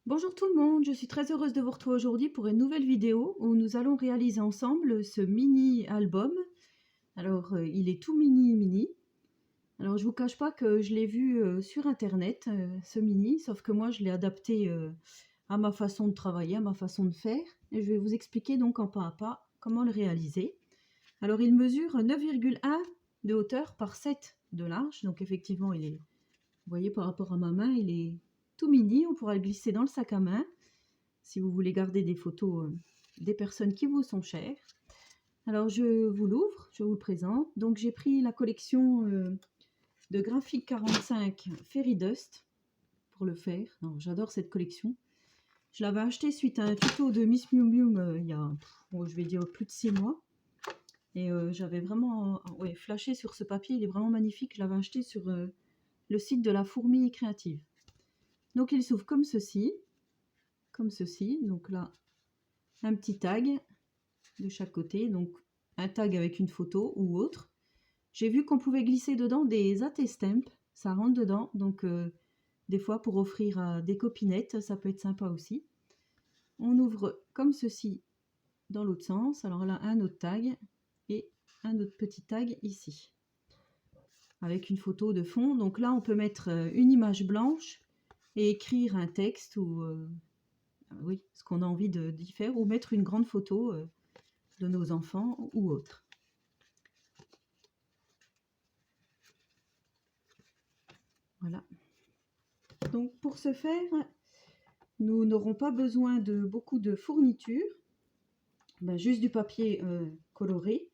Bonjour tout le monde, je suis très heureuse de vous retrouver aujourd'hui pour une nouvelle vidéo où nous allons réaliser ensemble ce mini album. Alors il est tout mini. Alors je vous cache pas que je l'ai vu sur internet, ce mini, sauf que moi je l'ai adapté à ma façon de travailler, à ma façon de faire. Et je vais vous expliquer donc en pas à pas comment le réaliser. Alors il mesure 9,1 de hauteur par 7 de large, donc effectivement il est, vous voyez par rapport à ma main, il est tout mini, on pourra le glisser dans le sac à main si vous voulez garder des photos des personnes qui vous sont chères. Alors je vous l'ouvre, je vous le présente. Donc j'ai pris la collection de Graphic 45 Fairy Dust pour le faire. J'adore cette collection. Je l'avais acheté suite à un tuto de Miss Miu Miu il y a, je vais dire, plus de 6 mois. Et j'avais vraiment flashé sur ce papier, il est vraiment magnifique. Je l'avais acheté sur le site de la Fourmi Créative. Donc il s'ouvre comme ceci. Comme ceci. Donc là, un petit tag de chaque côté, donc un tag avec une photo ou autre. J'ai vu qu'on pouvait glisser dedans des AT-stamps, ça rentre dedans, donc des fois pour offrir à des copinettes, ça peut être sympa aussi. On ouvre comme ceci dans l'autre sens, alors là un autre tag et un autre petit tag ici, avec une photo de fond. Donc là on peut mettre une image blanche et écrire un texte ou oui, ce qu'on a envie d'y faire, ou mettre une grande photo de nos enfants ou autres. Voilà. Donc pour ce faire, nous n'aurons pas besoin de beaucoup de fournitures, juste du papier coloré.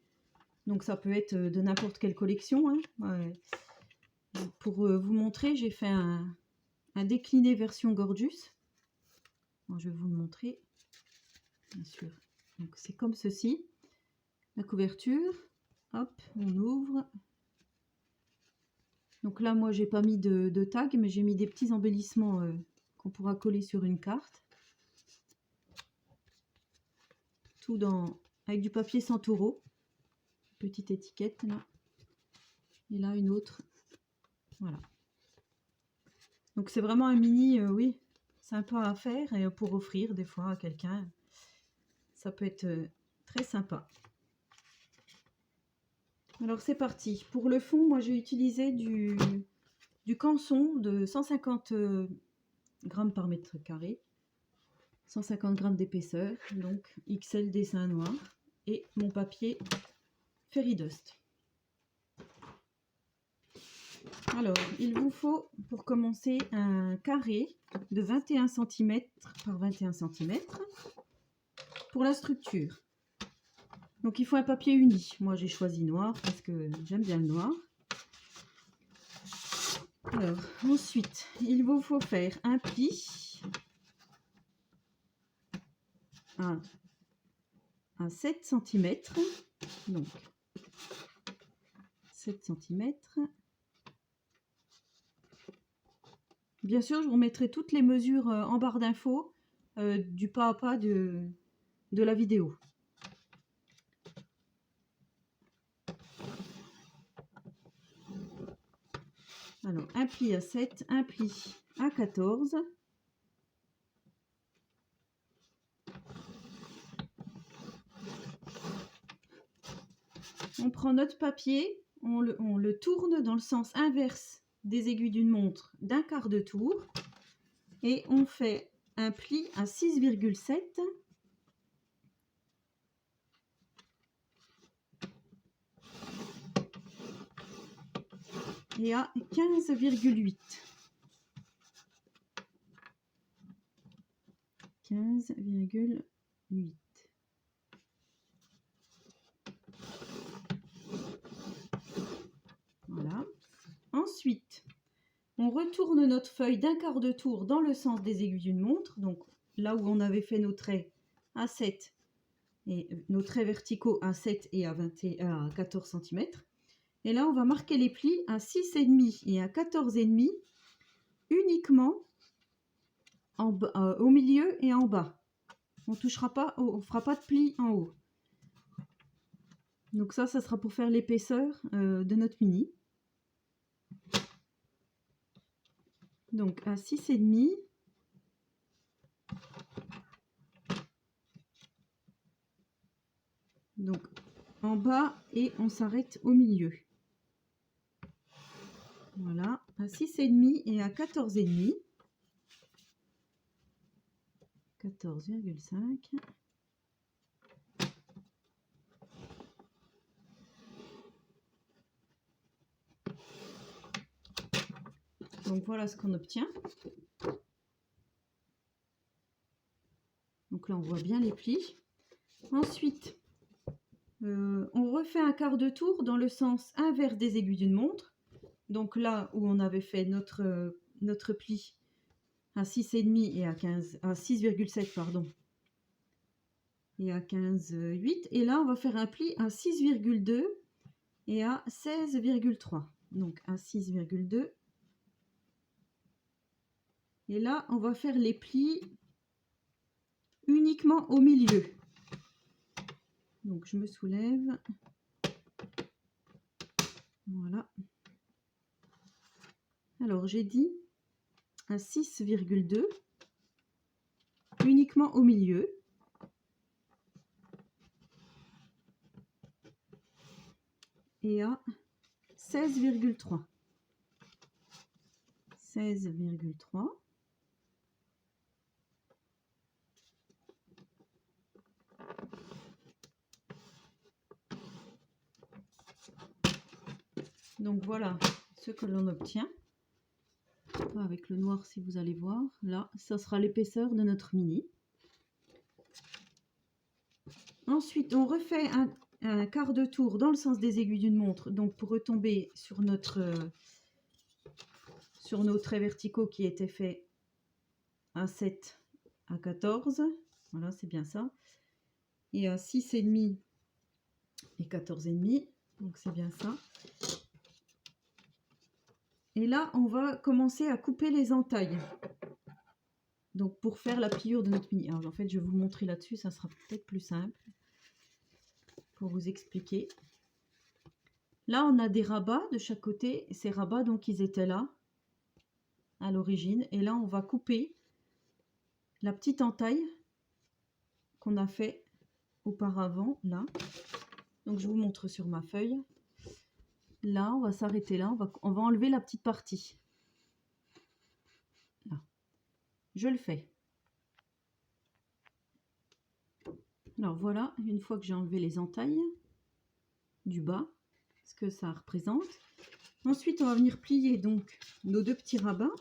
Donc ça peut être de n'importe quelle collection, hein. Pour vous montrer, j'ai fait un décliné version Gorgeous. Bon, je vais vous le montrer, bien sûr. Donc c'est comme ceci, la couverture. Hop, on ouvre. Donc là, moi, j'ai pas mis de tag, mais j'ai mis des petits embellissements qu'on pourra coller sur une carte. Tout avec du papier Santoro. Petite étiquette là. Et là, une autre. Voilà. Donc c'est vraiment un mini, oui, sympa à faire et pour offrir des fois à quelqu'un. Ça peut être très sympa. Alors c'est parti. Pour le fond, moi j'ai utilisé du canson de 150 grammes par mètre carré. 150 grammes d'épaisseur, donc XL dessin noir. Et mon papier Fairy Dust. Alors, il vous faut pour commencer un carré de 21 cm par 21 cm pour la structure. Donc il faut un papier uni. Moi j'ai choisi noir parce que j'aime bien le noir. Alors ensuite, il vous faut faire un pli à 7 cm. Donc 7 cm. Bien sûr, je vous mettrai toutes les mesures en barre d'infos du pas à pas de la vidéo. Alors, un pli à 7, un pli à 14. On prend notre papier, on le tourne dans le sens inverse des aiguilles d'une montre d'un quart de tour et on fait un pli à 6,7 et à 15,8. 15,8. Voilà. Ensuite, on retourne notre feuille d'un quart de tour dans le sens des aiguilles d'une montre. Donc là où on avait fait nos traits à 7 et nos traits verticaux à 7 et à 14 cm. Et là, on va marquer les plis à 6,5 et à 14,5 uniquement au milieu et en bas. On touchera pas, on fera pas de plis en haut. Donc ça sera pour faire l'épaisseur de notre mini. Donc à 6,5 Donc en bas et on s'arrête au milieu. Voilà, à 6,5 et à 14,5. 14,5. Donc voilà ce qu'on obtient. Donc là on voit bien les plis. Ensuite, on refait un quart de tour dans le sens inverse des aiguilles d'une montre. Donc là où on avait fait notre pli à 6,5 et à 6,7 pardon, et à 15,8. Et là on va faire un pli à 6,2 et à 16,3. Donc à 6,2. Et là on va faire les plis uniquement au milieu. Donc je me soulève. Voilà. Alors j'ai dit à 6,2 uniquement au milieu. Et à 16,3. 16,3. Donc voilà ce que l'on obtient. Avec le noir, si vous allez voir, là, ça sera l'épaisseur de notre mini. Ensuite, on refait un quart de tour dans le sens des aiguilles d'une montre, donc pour retomber sur nos traits verticaux qui étaient faits à 7, à 14. Voilà, c'est bien ça. Et à 6,5 et 14,5. Donc c'est bien ça. Et là, on va commencer à couper les entailles. Donc pour faire la pliure de notre mini. Alors en fait, je vais vous montrer là-dessus, ça sera peut-être plus simple pour vous expliquer. Là, on a des rabats de chaque côté. Ces rabats, donc, ils étaient là à l'origine. Et là, on va couper la petite entaille qu'on a fait auparavant, là. Donc, je vous montre sur ma feuille. Là, on va s'arrêter là. On va enlever la petite partie. Là. Je le fais. Alors, voilà, une fois que j'ai enlevé les entailles du bas, ce que ça représente. Ensuite, on va venir plier donc nos deux petits rabats.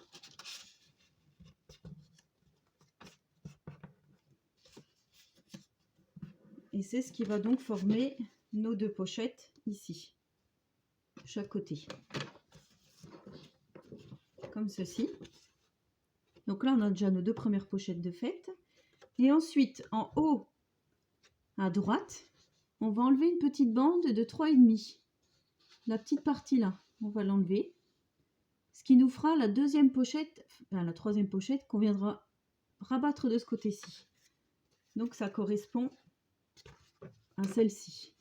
Et c'est ce qui va donc former nos deux pochettes ici, de chaque côté. Comme ceci. Donc là, on a déjà nos deux premières pochettes de fête. Et ensuite, en haut, à droite, on va enlever une petite bande de 3,5. La petite partie là, on va l'enlever. Ce qui nous fera la deuxième pochette, enfin la troisième pochette qu'on viendra rabattre de ce côté-ci. Donc ça correspond à celle-ci.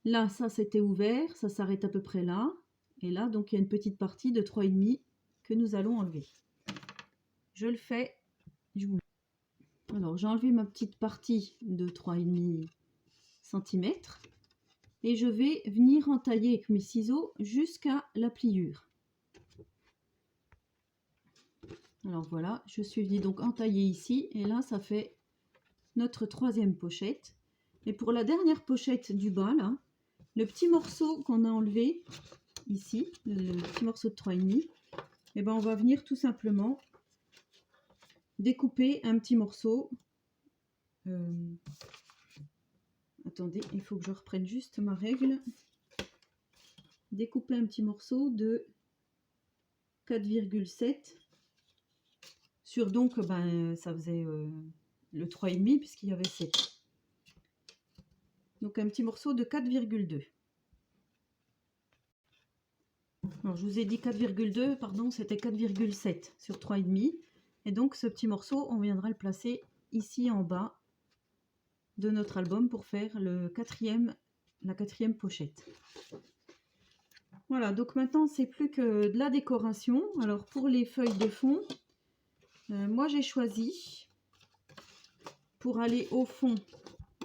Là, ça c'était ouvert, ça s'arrête à peu près là. Et là, donc il y a une petite partie de 3,5 que nous allons enlever. Je le fais. Alors j'ai enlevé ma petite partie de 3,5 cm. Et je vais venir entailler avec mes ciseaux jusqu'à la pliure. Alors voilà, je suis venue donc entailler ici. Et là, ça fait notre troisième pochette. Et pour la dernière pochette du bas, là, le petit morceau qu'on a enlevé ici, le petit morceau de 3,5, et ben on va venir tout simplement découper un petit morceau. Attendez, il faut que je reprenne juste ma règle. Découper un petit morceau de 4,7 sur donc, ça faisait le 3,5 puisqu'il y avait 7. Donc un petit morceau de 4,2. Alors je vous ai dit 4,2, pardon, c'était 4,7 sur 3,5. Et donc ce petit morceau, on viendra le placer ici en bas de notre album pour faire la quatrième pochette. Voilà, donc maintenant c'est plus que de la décoration. Alors pour les feuilles de fond, moi j'ai choisi, pour aller au fond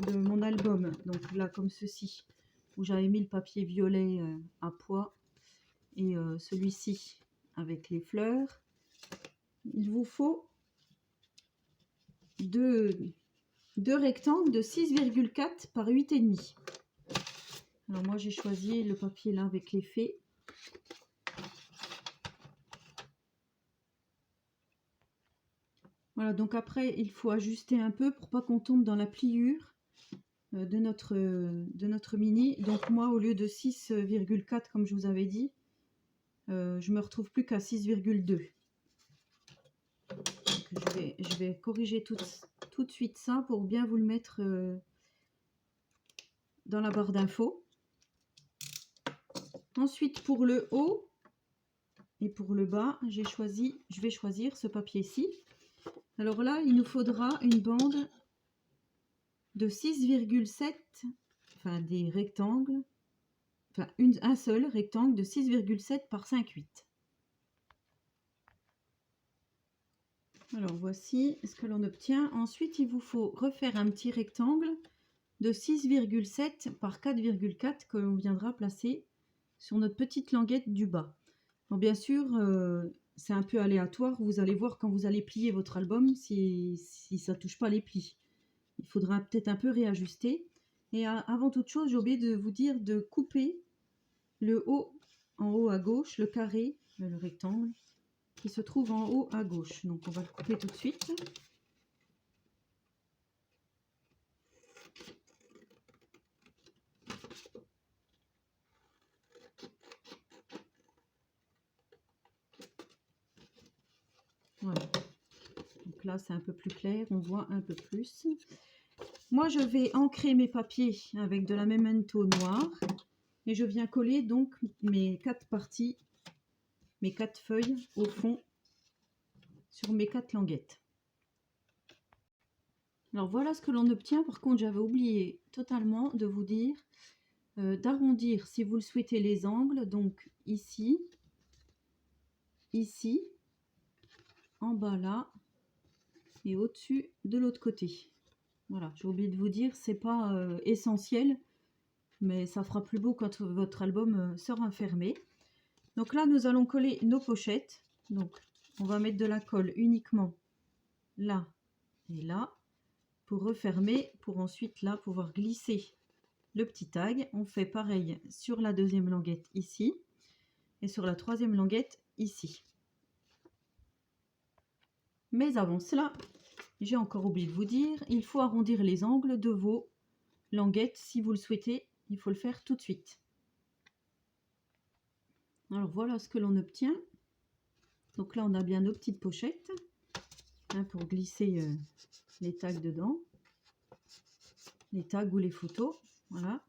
de mon album, donc là comme ceci, où j'avais mis le papier violet à pois, et celui-ci avec les fleurs, il vous faut deux rectangles de 6,4 par 8,5. Alors moi j'ai choisi le papier là avec les fées. Voilà, donc après il faut ajuster un peu pour pas qu'on tombe dans la pliure de notre mini. Donc moi, au lieu de 6,4 comme je vous avais dit, je me retrouve plus qu'à 6,2. Je vais corriger tout de suite ça pour bien vous le mettre dans la barre d'infos. Ensuite, pour le haut et pour le bas, je vais choisir ce papier-ci. Alors là, il nous faudra une bande de 6,7, enfin des rectangles, enfin un seul rectangle de 6,7 par 5,8. Alors voici ce que l'on obtient. Ensuite, il vous faut refaire un petit rectangle de 6,7 par 4,4 que l'on viendra placer sur notre petite languette du bas. Alors bien sûr, c'est un peu aléatoire. Vous allez voir quand vous allez plier votre album si ça ne touche pas les plis. Il faudra peut-être un peu réajuster. Et avant toute chose, j'ai oublié de vous dire de couper le haut en haut à gauche, le carré, le rectangle, qui se trouve en haut à gauche. Donc on va le couper tout de suite. Voilà. Donc là c'est un peu plus clair, on voit un peu plus. Moi je vais ancrer mes papiers avec de la Memento noire et je viens coller donc mes 4 parties, mes 4 feuilles au fond sur mes 4 languettes. Alors voilà ce que l'on obtient. Par contre, j'avais oublié totalement de vous dire d'arrondir si vous le souhaitez les angles. Donc ici, ici, en bas là et au-dessus de l'autre côté. Voilà, j'ai oublié de vous dire, c'est pas essentiel, mais ça fera plus beau quand votre album sera fermé. Donc là, nous allons coller nos pochettes. Donc on va mettre de la colle uniquement là et là pour refermer, pour ensuite là pouvoir glisser le petit tag. On fait pareil sur la deuxième languette ici et sur la troisième languette ici. Mais avant cela, j'ai encore oublié de vous dire, il faut arrondir les angles de vos languettes si vous le souhaitez. Il faut le faire tout de suite. Alors voilà ce que l'on obtient. Donc là on a bien nos petites pochettes pour glisser les tags dedans, les tags ou les photos. Voilà.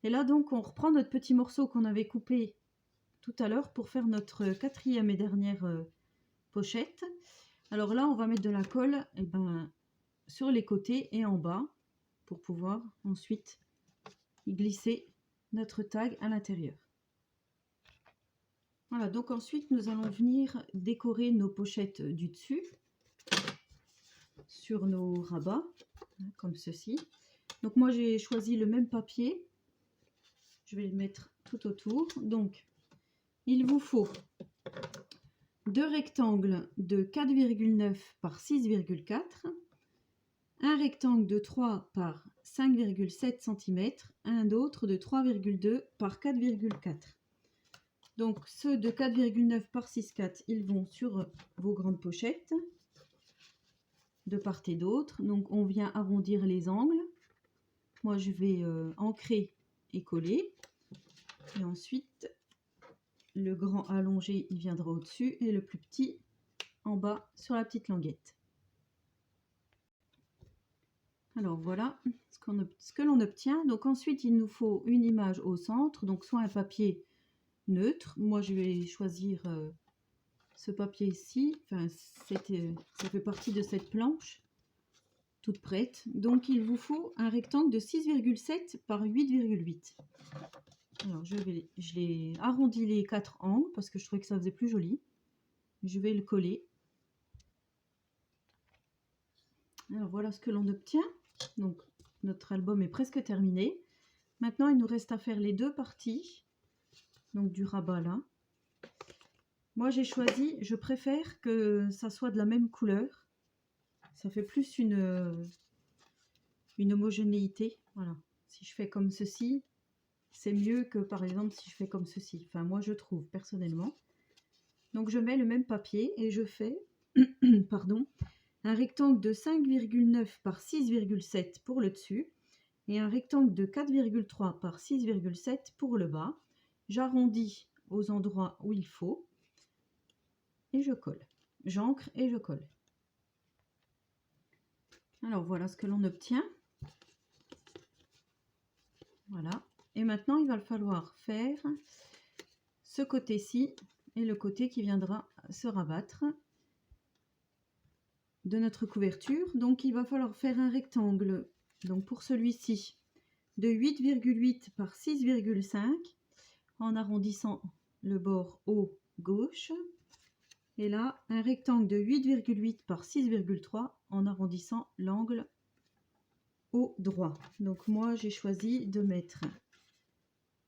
Et là donc on reprend notre petit morceau qu'on avait coupé tout à l'heure pour faire notre quatrième et dernière pochette. Alors là on va mettre de la colle sur les côtés et en bas pour pouvoir ensuite y glisser notre tag à l'intérieur. Voilà, donc ensuite nous allons venir décorer nos pochettes du dessus sur nos rabats, comme ceci. Donc moi j'ai choisi le même papier, je vais le mettre tout autour. Donc il vous faut deux rectangles de 4,9 par 6,4, un rectangle de 3 par 5,7 cm, un autre de 3,2 par 4,4. Donc ceux de 4,9 par 6,4, ils vont sur vos grandes pochettes de part et d'autre. Donc on vient arrondir les angles. Moi je vais ancrer et coller. Et ensuite le grand allongé il viendra au-dessus et le plus petit en bas sur la petite languette. Alors voilà ce que l'on obtient. Donc ensuite il nous faut une image au centre, donc soit un papier neutre. Moi je vais choisir ce papier ici, enfin ça fait partie de cette planche toute prête. Donc il vous faut un rectangle de 6,7 par 8,8. Alors je l'ai arrondi les 4 angles parce que je trouvais que ça faisait plus joli. Je vais le coller. Alors voilà ce que l'on obtient. Donc notre album est presque terminé. Maintenant, il nous reste à faire les deux parties, donc du rabat là. Moi, j'ai choisi, je préfère que ça soit de la même couleur. Ça fait plus une homogénéité. Voilà. Si je fais comme ceci, c'est mieux que par exemple si je fais comme ceci. Enfin, moi, je trouve personnellement. Donc, je mets le même papier et je fais pardon, un rectangle de 5,9 par 6,7 pour le dessus et un rectangle de 4,3 par 6,7 pour le bas. J'arrondis aux endroits où il faut et je colle. J'ancre et je colle. Alors voilà ce que l'on obtient. Voilà. Et maintenant, il va falloir faire ce côté-ci et le côté qui viendra se rabattre de notre couverture. Donc, il va falloir faire un rectangle. Donc, pour celui-ci, de 8,8 par 6,5 en arrondissant le bord haut gauche. Et là, un rectangle de 8,8 par 6,3 en arrondissant l'angle au droit. Donc moi, j'ai choisi de mettre,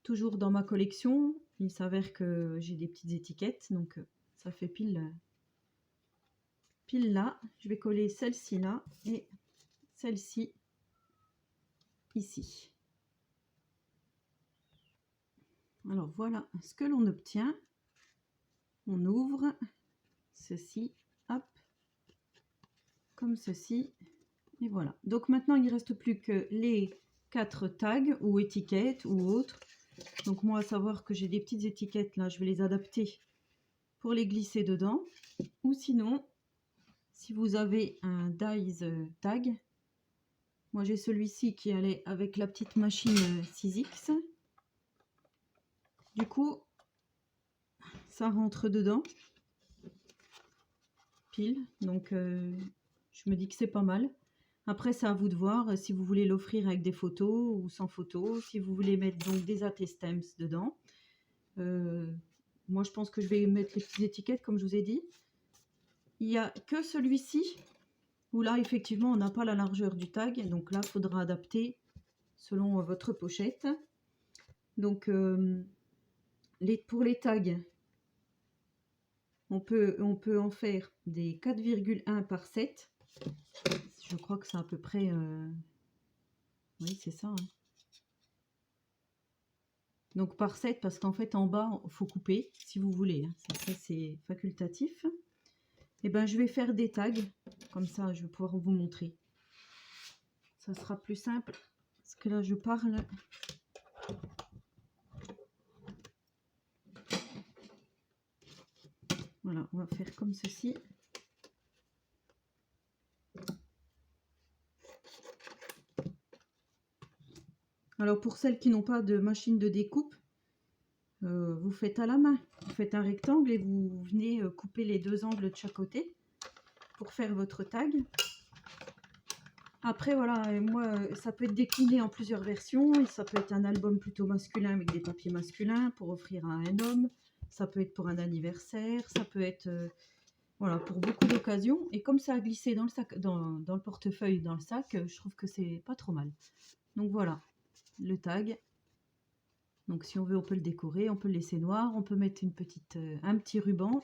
toujours dans ma collection, il s'avère que j'ai des petites étiquettes, donc ça fait pile là. Je vais coller celle-ci là et celle-ci ici. Alors voilà ce que l'on obtient. On ouvre ceci, hop, comme ceci. Et voilà. Donc maintenant, il ne reste plus que les 4 tags ou étiquettes ou autres. Donc moi, à savoir que j'ai des petites étiquettes là, je vais les adapter pour les glisser dedans. Ou sinon, si vous avez un dies tag, moi j'ai celui-ci qui allait avec la petite machine 6X. Du coup, ça rentre dedans, pile. Donc je me dis que c'est pas mal. Après, c'est à vous de voir si vous voulez l'offrir avec des photos ou sans photos, si vous voulez mettre donc des AT-stems dedans. Moi, je pense que je vais mettre les petites étiquettes, comme je vous ai dit. Il n'y a que celui-ci, où là, effectivement, on n'a pas la largeur du tag. Donc là, il faudra adapter selon votre pochette. Donc, pour les tags, on peut en faire des 4,1 par 7. Je crois que c'est à peu près... Oui, c'est ça. Hein. Donc par 7, parce qu'en fait, en bas, il faut couper, si vous voulez. Hein. Ça, c'est facultatif. Et ben, je vais faire des tags. Comme ça, je vais pouvoir vous montrer. Ça sera plus simple. Parce que là, je parle. Voilà, on va faire comme ceci. Alors pour celles qui n'ont pas de machine de découpe, vous faites à la main. Vous faites un rectangle et vous venez couper les deux angles de chaque côté pour faire votre tag. Après voilà, moi ça peut être décliné en plusieurs versions. Et ça peut être un album plutôt masculin avec des papiers masculins pour offrir à un homme. Ça peut être pour un anniversaire. Ça peut être voilà, pour beaucoup d'occasions. Et comme ça a glissé dans le sac, dans le portefeuille, dans le sac, je trouve que c'est pas trop mal. Donc voilà. Le tag. Donc si on veut, on peut le décorer, on peut le laisser noir, on peut mettre un petit ruban.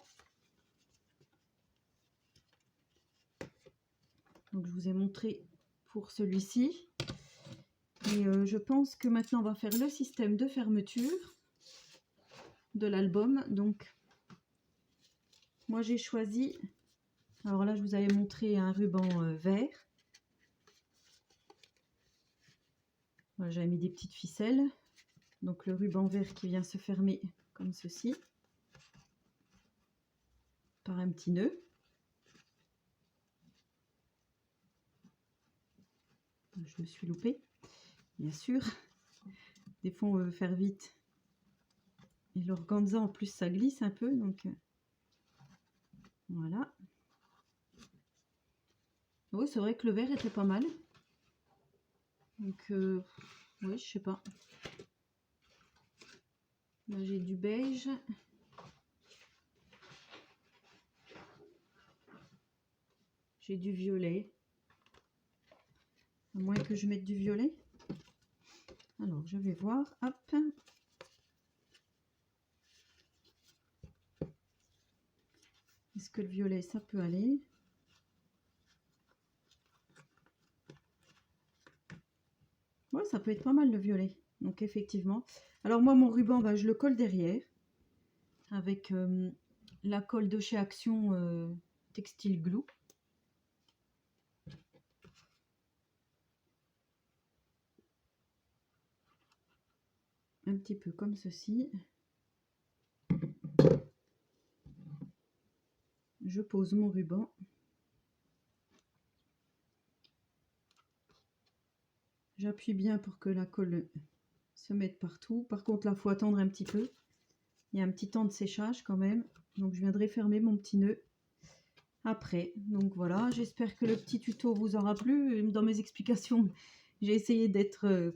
Donc je vous ai montré pour celui-ci. Et je pense que maintenant on va faire le système de fermeture de l'album. Donc moi j'ai choisi, alors là je vous avais montré un ruban vert. Voilà, j'avais mis des petites ficelles. Donc le ruban vert qui vient se fermer comme ceci, par un petit nœud. Je me suis loupée, bien sûr. Des fois on veut faire vite. Et l'organza en plus ça glisse un peu, donc voilà. Oui, c'est vrai que le vert était pas mal. Donc oui, je sais pas. Là j'ai du beige. J'ai du violet. À moins que je mette du violet. Alors, je vais voir. Hop. Est-ce que le violet, ça peut aller? Ouais, ça peut être pas mal le violet. Donc, effectivement. Alors, moi, mon ruban, bah, je le colle derrière. Avec la colle de chez Action Textile Glue. Un petit peu comme ceci. Je pose mon ruban. J'appuie bien pour que la colle se mette partout. Par contre, là, il faut attendre un petit peu. Il y a un petit temps de séchage quand même. Donc, je viendrai fermer mon petit nœud après. Donc, voilà. J'espère que le petit tuto vous aura plu. Dans mes explications, j'ai essayé d'être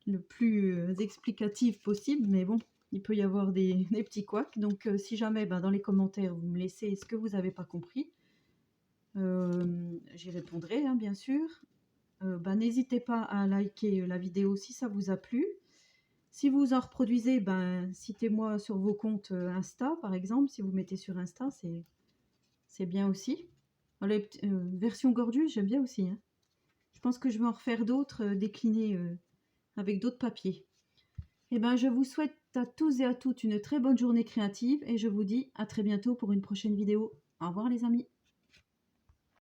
le plus explicatif possible. Mais bon, il peut y avoir des petits couacs. Donc, si jamais, dans les commentaires, vous me laissez ce que vous n'avez pas compris, j'y répondrai, hein, bien sûr. N'hésitez pas à liker la vidéo si ça vous a plu. Si vous en reproduisez, citez-moi sur vos comptes Insta, par exemple. Si vous mettez sur Insta, c'est bien aussi. Les versions gorgeuse, j'aime bien aussi, hein. Je pense que je vais en refaire d'autres, déclinés avec d'autres papiers. Et je vous souhaite à tous et à toutes une très bonne journée créative et je vous dis à très bientôt pour une prochaine vidéo. Au revoir les amis.